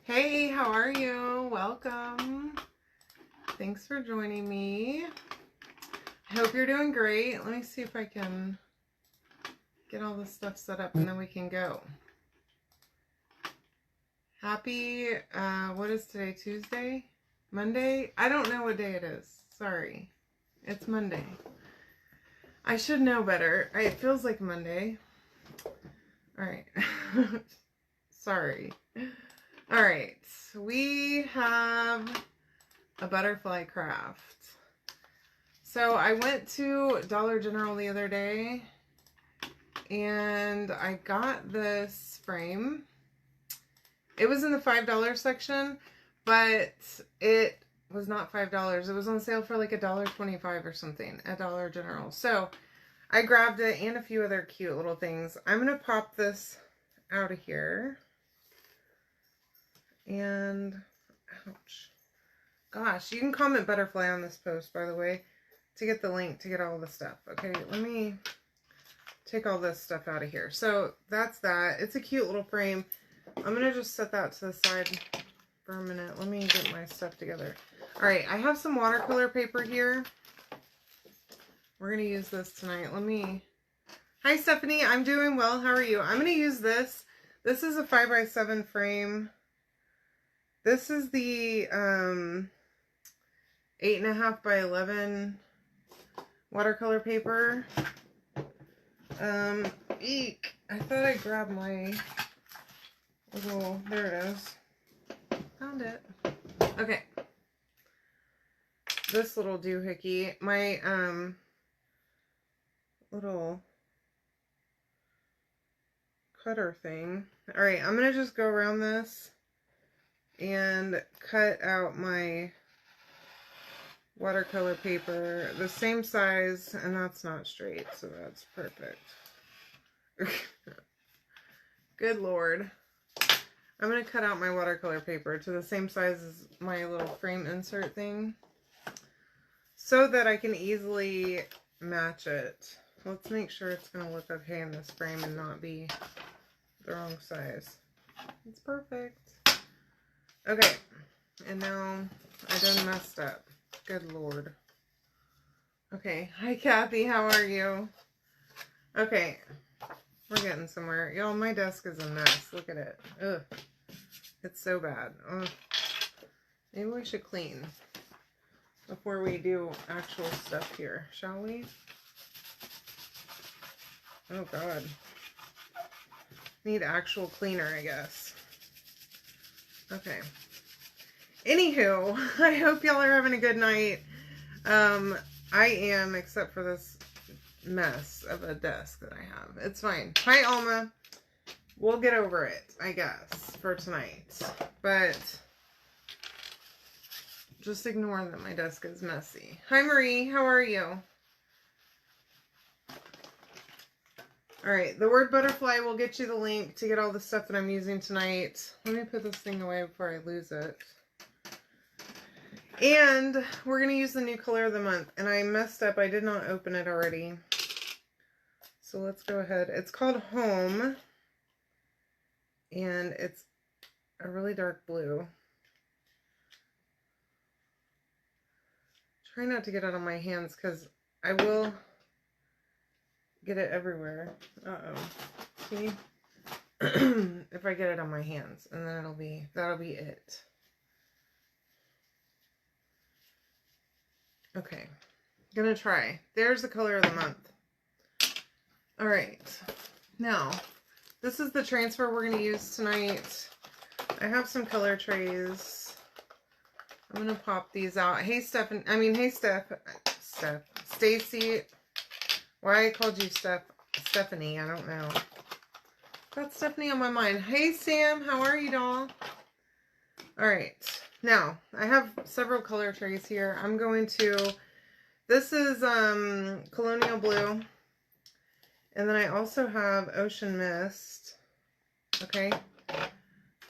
Hey, how are you? Welcome. Thanks for joining me. I hope you're doing great. Let me see if I can get all this stuff set up and then we can go. Happy, what is today? Tuesday? Monday? I don't know what day it is. Sorry. It's Monday. I should know better. It feels like Monday. All right. Sorry. All right. We have a butterfly craft. So I went to Dollar General the other day and I got this frame. It was in the $5 section, but it was not $5. It was on sale for like $1.25 or something at Dollar General. So I grabbed it and a few other cute little things. I'm going to pop this out of here. And, ouch. Gosh, you can comment butterfly on this post, by the way, to get the link to get all the stuff. Okay, let me take all this stuff out of here. So that's that. It's a cute little frame. I'm going to just set that to the side for a minute. Let me get my stuff together. All right, I have some watercolor paper here. We're going to use this tonight. Hi, Stephanie. I'm doing well. How are you? I'm going to use this. This is a 5x7 frame. This is the 8.5 by 11 watercolor paper. Eek. I thought I grabbed my little, there it is. Found it. Okay. This little doohickey. My little cutter thing. Alright, I'm going to just go around this and cut out my watercolor paper the same size, and that's not straight, so that's perfect. Good Lord. I'm going to cut out my watercolor paper to the same size as my little frame insert thing so that I can easily match it. Let's make sure it's going to look okay in this frame and not be the wrong size. It's perfect. Okay, and now I done messed up. Good Lord. Okay, hi Kathy, how are you? Okay, we're getting somewhere. Y'all, my desk is a mess. Look at it. Ugh, it's so bad. Ugh. Maybe we should clean before we do actual stuff here, shall we? Oh God. Need actual cleaner, I guess. Okay. Anywho, I hope y'all are having a good night. I am, except for this mess of a desk that I have. It's fine. Hi, Alma. We'll get over it, I guess, for tonight. But just ignore that my desk is messy. Hi, Marie. How are you? Alright, the word butterfly will get you the link to get all the stuff that I'm using tonight. Let me put this thing away before I lose it. And we're going to use the new color of the month. And I messed up. I did not open it already. So let's go ahead. It's called Home. And it's a really dark blue. Try not to get it on my hands because I will get it everywhere. Uh-oh. See? If I get it on my hands. And then that'll be it. Okay. Gonna try. There's the color of the month. Alright. Now, this is the transfer we're gonna use tonight. I have some color trays. I'm gonna pop these out. Hey, Stacy. Why I called you Stephanie, I don't know. Got Stephanie on my mind. Hey, Sam, how are you, doll? Alright, now, I have several color trays here. I'm going to, this is Colonial Blue. And then I also have Ocean Mist. Okay.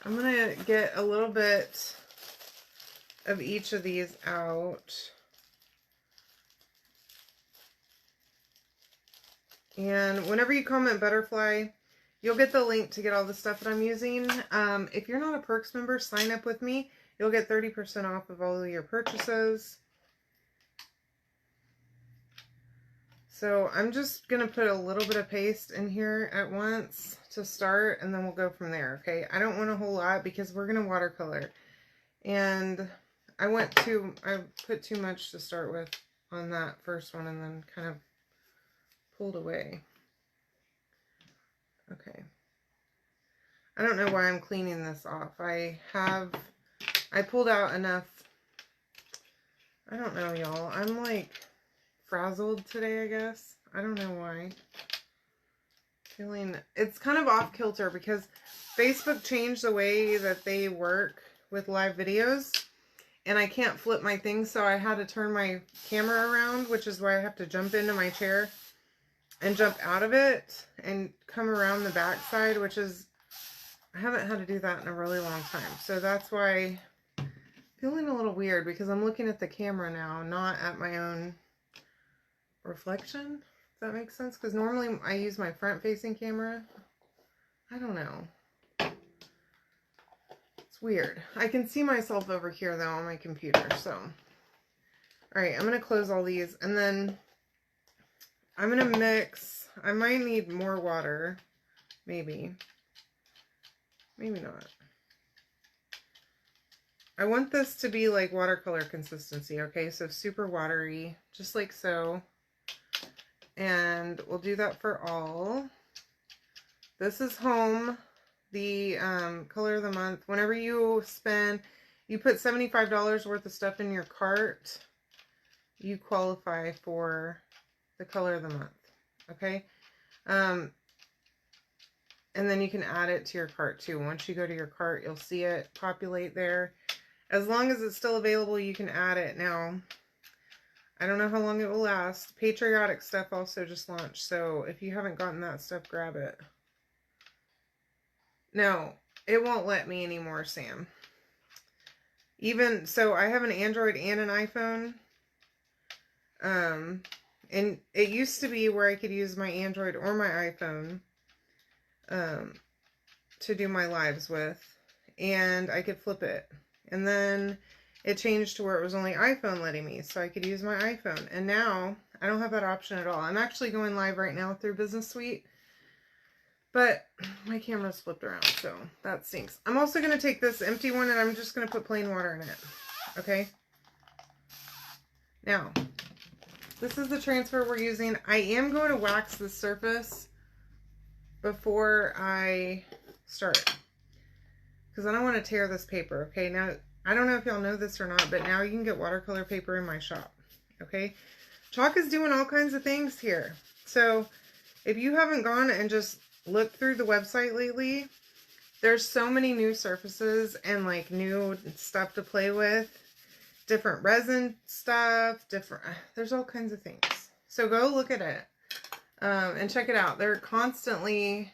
I'm going to get a little bit of each of these out. And whenever you comment butterfly, You'll get the link to get all the stuff that I'm using. If you're not a Perks member, sign up with me. You'll get 30% off of all of your purchases. So I'm just going to put a little bit of paste in here at once to start, and then we'll go from there, okay? I don't want a whole lot because we're going to watercolor. And I put too much to start with on that first one and then kind of pulled away. Okay. I don't know why I'm cleaning this off. I pulled out enough. I don't know, y'all. I'm like frazzled today, I guess. I don't know why. It's kind of off kilter because Facebook changed the way that they work with live videos, and I can't flip my thing, so I had to turn my camera around, which is why I have to jump into my chair and jump out of it and come around the back side, which is, I haven't had to do that in a really long time. So that's why I'm feeling a little weird because I'm looking at the camera now, not at my own reflection. If that makes sense? Because normally I use my front-facing camera. I don't know. It's weird. I can see myself over here, though, on my computer, so. Alright, I'm going to close all these, and then I'm going to mix. I might need more water. Maybe. Maybe not. I want this to be like watercolor consistency, okay? So super watery, just like so. And we'll do that for all. This is home, the color of the month. Whenever you put $75 worth of stuff in your cart, you qualify for the color of the month, okay? And then you can add it to your cart too. Once you go to your cart, you'll see it populate there. As long as it's still available, you can add it. Now, I don't know how long it will last. Patriotic stuff also just launched, so if you haven't gotten that stuff, grab it. No, it won't let me anymore, Sam. Even, so I have an Android and an iPhone. And it used to be where I could use my Android or my iPhone to do my lives with. And I could flip it. And then it changed to where it was only iPhone letting me, so I could use my iPhone. And now, I don't have that option at all. I'm actually going live right now through Business Suite. But my camera's flipped around, so that stinks. I'm also going to take this empty one and I'm just going to put plain water in it. Okay? Now, this is the transfer we're using. I am going to wax the surface before I start, because I don't want to tear this paper, okay? Now, I don't know if y'all know this or not, but now you can get watercolor paper in my shop, okay? Chalk is doing all kinds of things here. So, if you haven't gone and just looked through the website lately, there's so many new surfaces and, like, new stuff to play with. Different resin stuff, there's all kinds of things. So, go look at it and check it out. They're constantly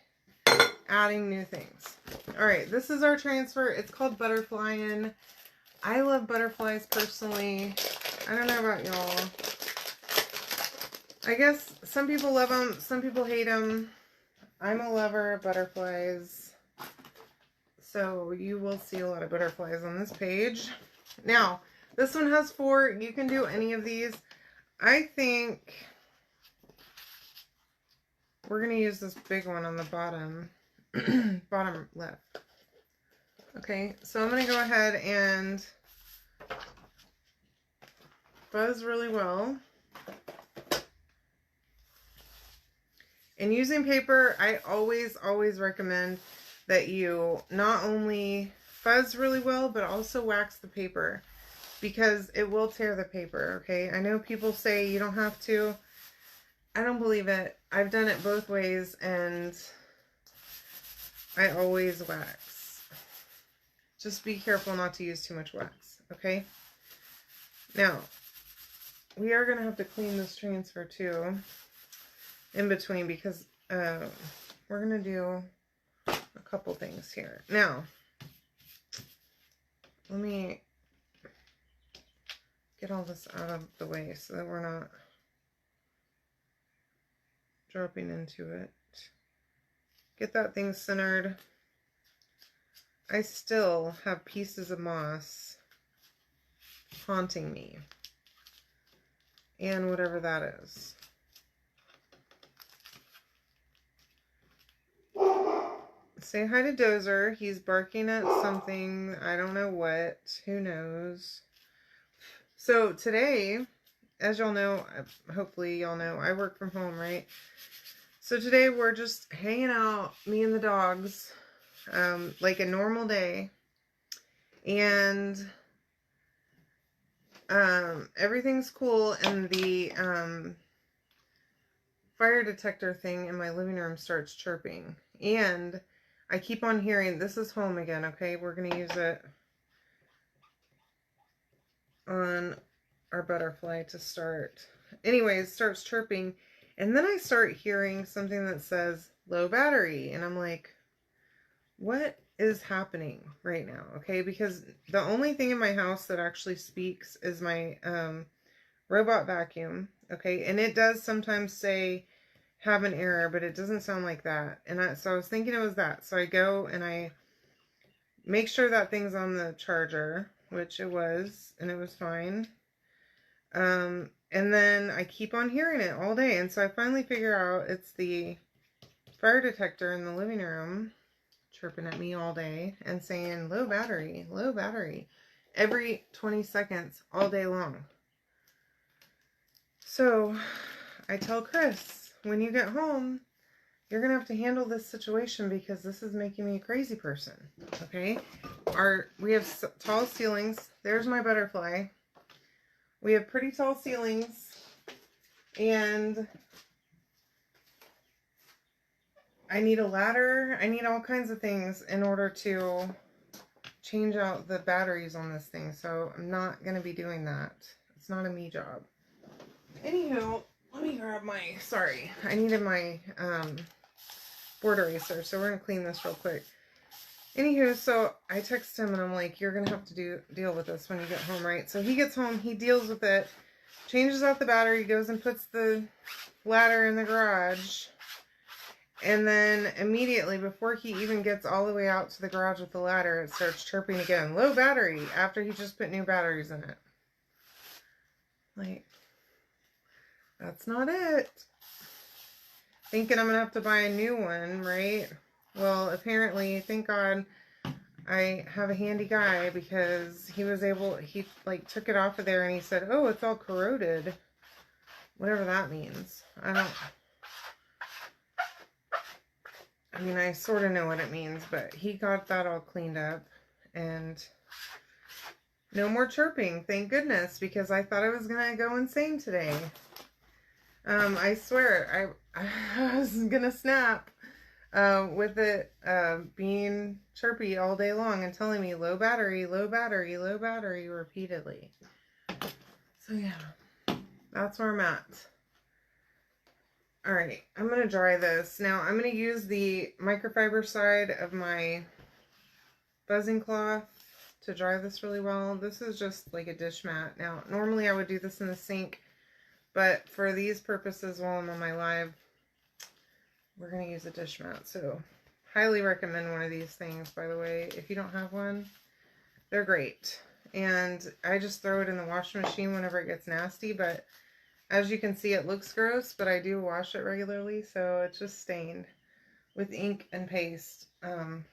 adding new things. Alright, this is our transfer. It's called Butterflyin'. I love butterflies personally. I don't know about y'all. I guess some people love them, some people hate them. I'm a lover of butterflies. So you will see a lot of butterflies on this page. Now, this one has 4. You can do any of these. I think we're going to use this big one on the bottom. Bottom left. Okay, so I'm going to go ahead and fuzz really well. And using paper, I always recommend that you not only fuzz really well, but also wax the paper, because it will tear the paper, okay? I know people say you don't have to. I don't believe it. I've done it both ways, and I always wax. Just be careful not to use too much wax, okay? Now, we are going to have to clean this transfer too in between, because we're going to do a couple things here. Now, let me get all this out of the way so that we're not dropping into it. get that thing centered. I still have pieces of moss haunting me. And whatever that is. Say hi to Dozer. He's barking at something. I don't know what. Who knows? So today, as y'all know, hopefully y'all know, I work from home, right? So today we're just hanging out, me and the dogs, like a normal day. And everything's cool, and the fire detector thing in my living room starts chirping. And I keep on hearing, this is home again, okay? We're going to use it on our butterfly to start. Anyways, it starts chirping. And then I start hearing something that says low battery. And I'm like, what is happening right now? Okay, because the only thing in my house that actually speaks is my robot vacuum. Okay, and it does sometimes say have an error, but it doesn't sound like that. And so I was thinking it was that. So I go and I make sure that thing's on the charger, which it was, and it was fine. And then I keep on hearing it all day. And so I finally figure out it's the fire detector in the living room chirping at me all day and saying low battery, every 20 seconds all day long. So I tell Chris, when you get home, you're going to have to handle this situation because this is making me a crazy person. Okay? We have tall ceilings. There's my butterfly. We have pretty tall ceilings, and I need a ladder. I need all kinds of things in order to change out the batteries on this thing. So I'm not going to be doing that. It's not a me job. Anywho, let me grab my, sorry, I needed my board eraser. So we're going to clean this real quick. Anywho, so I text him and I'm like, you're going to have to deal with this when you get home, right? So he gets home, he deals with it, changes out the battery, goes and puts the ladder in the garage. And then immediately, before he even gets all the way out to the garage with the ladder, it starts chirping again. Low battery, after he just put new batteries in it. Like, that's not it. Thinking I'm going to have to buy a new one, right? Well, apparently, thank God, I have a handy guy, because he like took it off of there and he said, oh, it's all corroded. Whatever that means. I mean, I sort of know what it means, but he got that all cleaned up, and no more chirping, thank goodness, because I thought I was going to go insane today. I swear, I was going to snap. With it being chirpy all day long and telling me low battery repeatedly. So yeah, that's where I'm at. Alright, I'm going to dry this. Now I'm going to use the microfiber side of my buzzing cloth to dry this really well. This is just like a dish mat. Now normally I would do this in the sink, but for these purposes while I'm on my live, we're going to use a dish mat. So highly recommend one of these things, by the way. If you don't have one, they're great. And I just throw it in the washing machine whenever it gets nasty. But as you can see, it looks gross, but I do wash it regularly. So it's just stained with ink and paste. And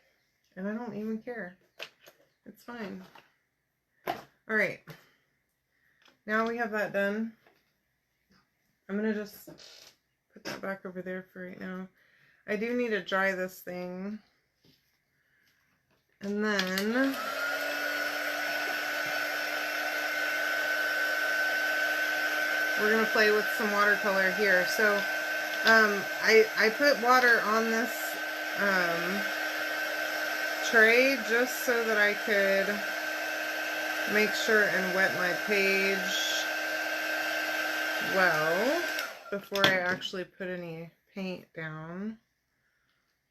I don't even care. It's fine. All right. Now we have that done. I'm going to just put that back over there for right now. I do need to dry this thing. And then we're going to play with some watercolor here. So I put water on this tray just so that I could make sure and wet my page well before I actually put any paint down.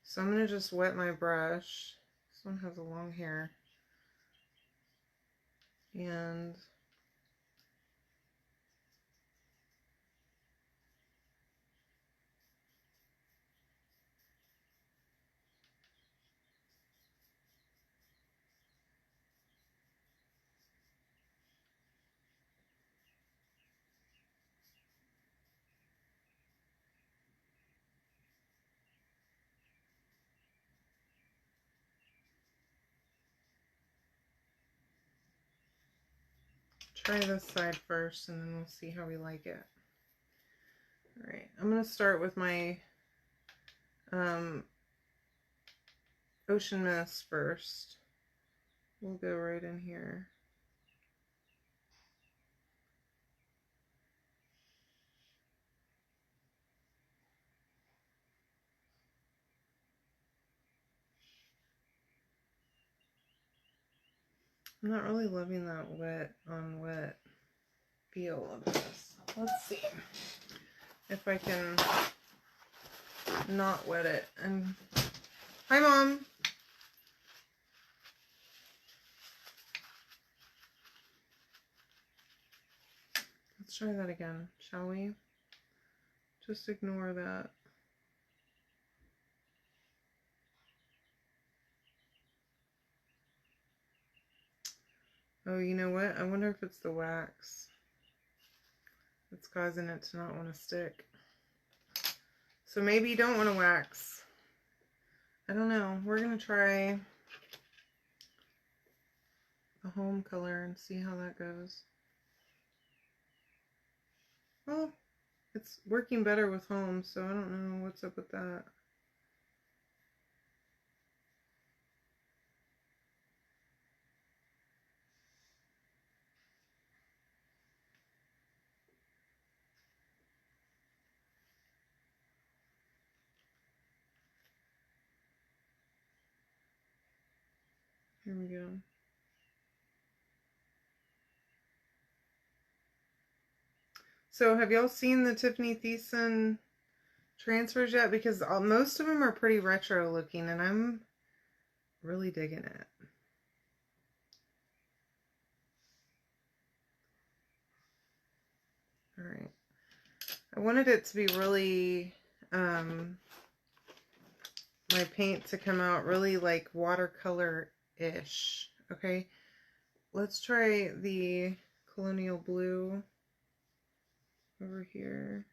So I'm going to just wet my brush. This one has a long hair. And try this side first and then we'll see how we like it. Alright, I'm going to start with my Ocean Mist first. We'll go right in here. I'm not really loving that wet on wet feel of this. Let's see if I can not wet it. And hi, Mom. Let's try that again, shall we? Just ignore that. Oh, you know what? I wonder if it's the wax that's causing it to not want to stick. So maybe you don't want to wax. I don't know. We're going to try the home color and see how that goes. Well, it's working better with home, so I don't know what's up with that. Here we go. So have y'all seen the Tiffani Thiessen transfers yet? Because most of them are pretty retro looking and I'm really digging it. Alright. I wanted it to be really, my paint to come out really like watercolor-ish. Okay, let's try the Colonial Blue over here.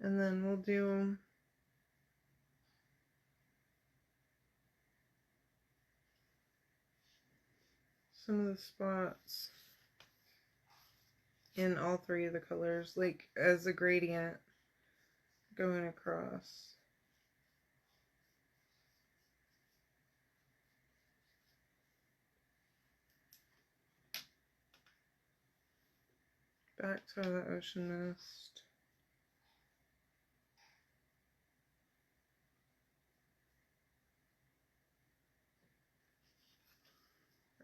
And then we'll do some of the spots in all three of the colors, like as a gradient going across. Back to the Ocean Mist.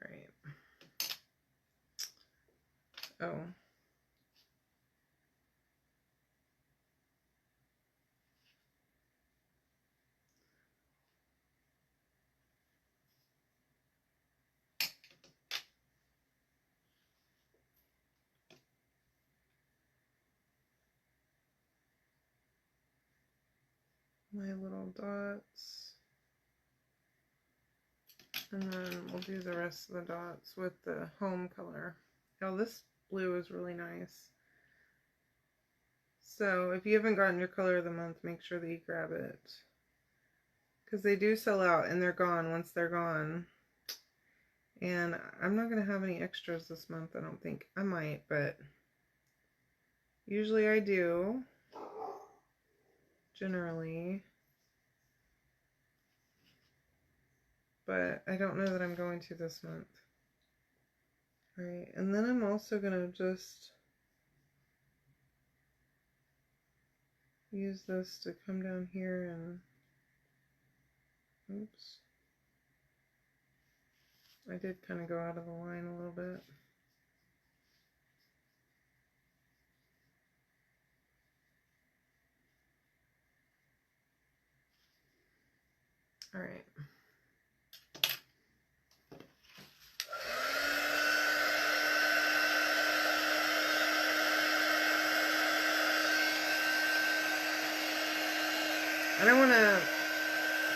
Right. Oh. My little dots. And then we'll do the rest of the dots with the home color. Oh, this blue is really nice. So if you haven't gotten your color of the month, make sure that you grab it. Because they do sell out and they're gone once they're gone. And I'm not going to have any extras this month, I don't think. I might, but usually I do. Generally. But I don't know that I'm going to this month. Alright, and then I'm also going to just use this to come down here and, oops. I did kind of go out of the line a little bit. Alright. I don't want to,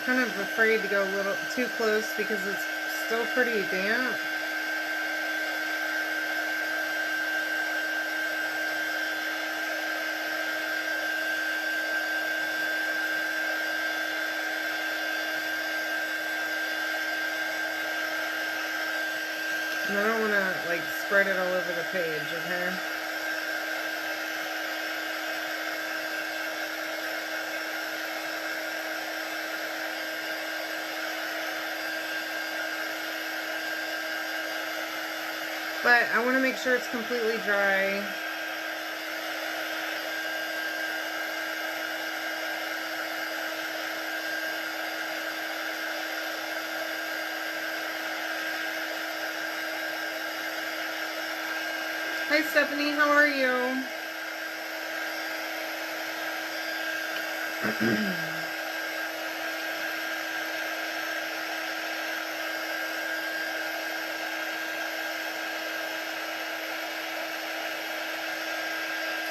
kind of afraid to go a little too close because it's still pretty damp. And I don't want to like spread it all over the page, okay? But I want to make sure it's completely dry. Hi Stephanie, how are you?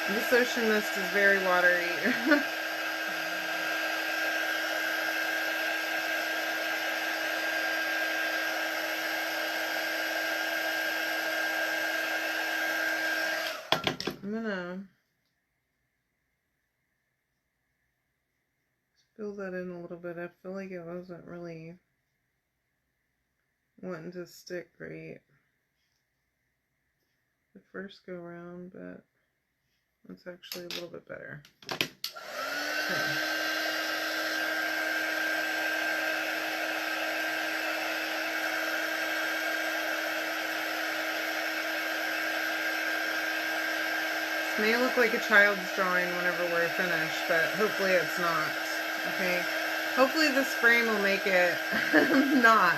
This ocean mist is very watery. I'm gonna fill that in a little bit. I feel like it wasn't really wanting to stick great the first go round, but it's actually a little bit better. Okay. This may look like a child's drawing whenever we're finished, but hopefully it's not. Okay. Hopefully this frame will make it not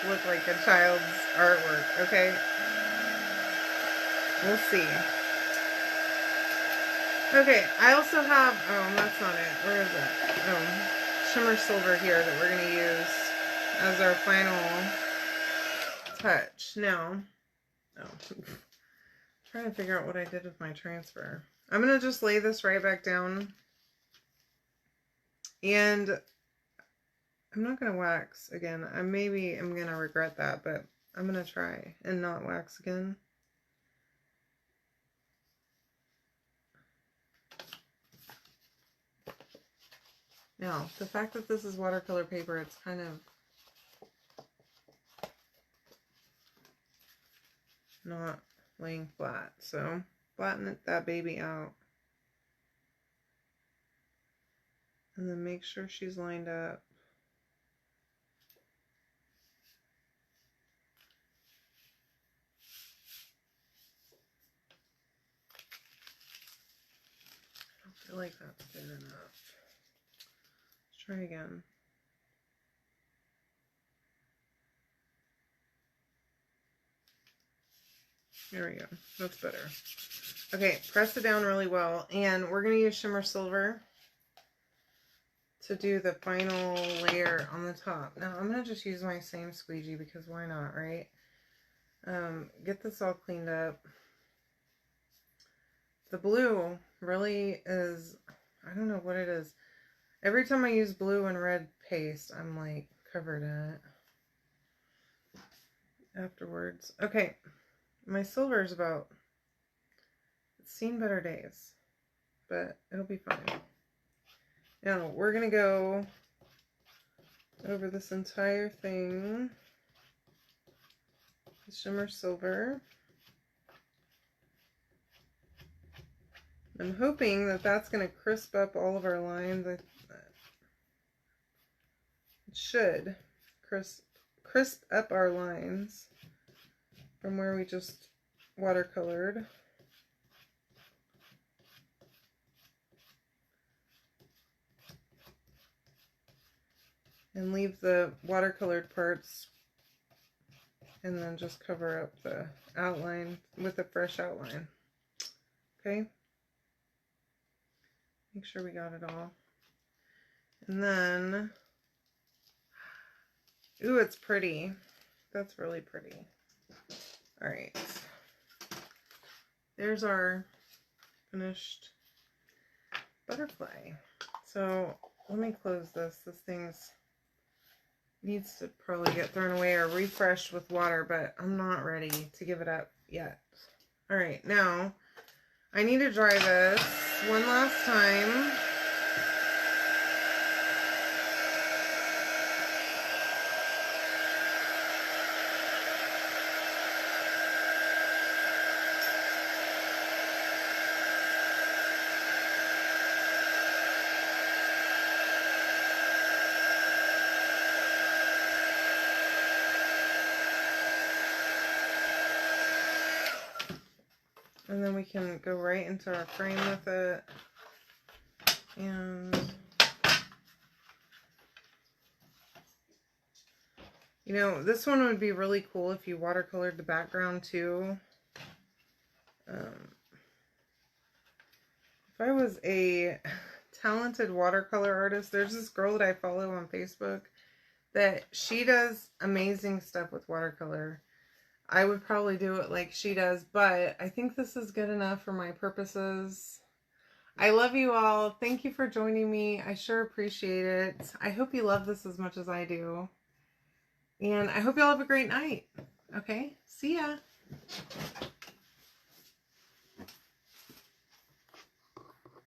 look like a child's artwork. Okay. We'll see. Okay, I also have, oh, that's not it. Where is it? Oh, shimmer silver here that we're going to use as our final touch. Now, trying to figure out what I did with my transfer. I'm going to just lay this right back down. And I'm not going to wax again. Maybe I'm going to regret that, but I'm going to try and not wax again. Now, the fact that this is watercolor paper, it's kind of not laying flat. So, flatten that baby out. And then make sure she's lined up. I don't feel like that's good enough. Let's try again. There we go. That's better. Okay, press it down really well. And we're going to use shimmer silver to do the final layer on the top. Now, I'm going to just use my same squeegee because why not, right? Get this all cleaned up. The blue really is, I don't know what it is. Every time I use blue and red paste, I'm like covered in it afterwards. Okay, my silver is about, it's seen better days, but it'll be fine. Now, we're going to go over this entire thing with shimmer silver. I'm hoping that that's going to crisp up all of our lines. It should crisp up our lines from where we just watercolored. And leave the watercolored parts and then just cover up the outline with a fresh outline. Okay? Make sure we got it all. And then, ooh, it's pretty. That's really pretty. All right. There's our finished butterfly. So let me close this. This thing's needs to probably get thrown away or refreshed with water, but I'm not ready to give it up yet. All right, now I need to dry this one last time. And then we can go right into our frame with it. And, you know, this one would be really cool if you watercolored the background too. If I was a talented watercolor artist, there's this girl that I follow on Facebook that she does amazing stuff with watercolor. I would probably do it like she does, but I think this is good enough for my purposes. I love you all. Thank you for joining me. I sure appreciate it. I hope you love this as much as I do. And I hope you all have a great night. Okay, see ya.